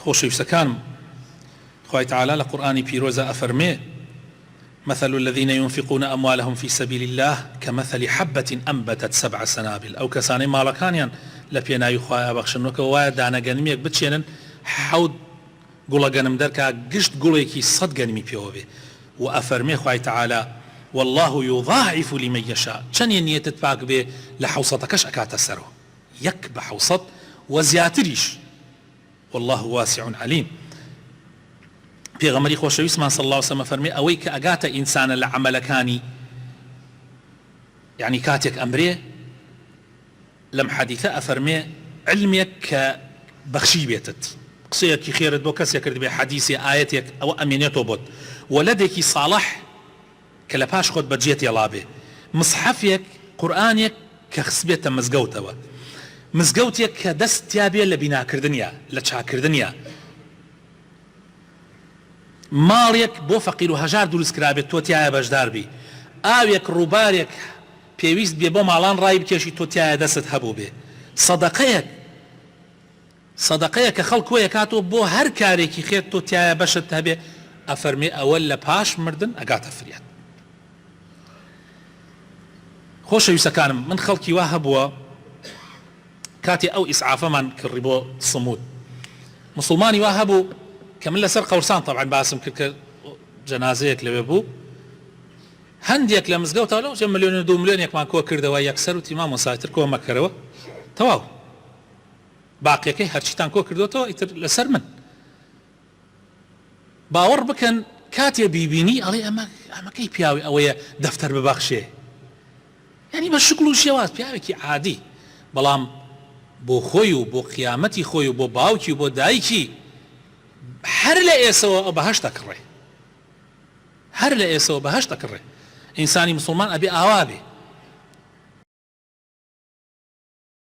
خۆشەویستەکانم، خوای تعالی لە قورئانی پیرۆزە ئەفەرمێ مثل الذين ينفقون أموالهم في سبيل الله كمثل حبة أنبتت 7 سنابل أو كساني مالكانيان لبيناوی خوای بەخشنەوەکە وایە دانەگەنمێک بچێنن حەوت گوڵە گەنم دەرکا گشت گوڵێکی 100 گەنمی پێوە بێ و ئەفەرمێ خوای تعالی والله يضاعف لمن يشاء چەندێ نیەتت پاک بێ لە حوسەتەکەش ئەکاتە سەرەوە یەک بە حوسەت و زیاتریش والله واسع عليم. پێغەمبەری خۆشەویستمان صلی الله علیه و سلم فەرمێ ئەوەی کە ئەگاتە ئینسانە لە عەمەلەکانی یعنی کاتێک ئەمرێ لەم حەدیثە ئەفەرمێ علمێک کە بەخشی بێتت قسەیەکی خێرت بۆ کەسێک کرد بێ حەدیثێ ئایەتێک ئەوە ئەمێنێتەوە بۆت وەلەدێکی ساڵح کە لە پاش خۆت بەجێت هێڵا بێ مصحەفێک قورئانێک کە خسبێتە مزگەوتەوە مزگەوتێک کە دەستیا بێ لە بیناکردنیە لە چاکردنیە ماڵێک بۆ فەقیر و هەژار دروست کرابێت تۆ تایە بەشدار بی ئاوێک ڕووبارێک پێویست بێ بۆ ماڵان ڕای بکێشی تۆ تایە دەست هەبوو بێ سەدەقەیەک کە خەڵک وەیە کاتۆ بۆ هەر کارێکی خێر تۆ تایە بەشت هەبێ ئەفەرمێ ئەوە لە پاش مردن ئەگاتە فریات. خۆشەویستەکانم من خەڵکی وا هەبووە کاتی ئەو ئیسعافەمان کڕی بۆ سمود مسلمانی وا هەبوو کە من لەسەر قەورسان طبعا باسم کرد کە جەنازەیەک لەوێ بوو هەندێک لە مزگەوتەوە لەو 1 ملیۆن و 2 ملیۆنێکمان کۆ کردەوە یەکسەر وتی مام مۆساتر کۆ مەکەرەوە تەواو باقیەکەی هەرچیتان کۆ کردوتەوە ئیتر لەسەر من باوەڕ بکەن کاتێ بیبینی ئەڵێ ئەمەکەی پیاوی ئەوەیە دەفتەر ببەخشێ یعنی بە شکل و شێواز پیاوێکی عادی بەڵام بۆ خۆی و بۆ قیامەتی خۆی و بۆ باوکی و بۆ دایکی هەر لە ئێسەوە بەهەشت دەکڕێ هەر لە ئێسەوە بەهەشت دەکڕێ. ئینسانی مسلمان ئەبێ ئاوا بێ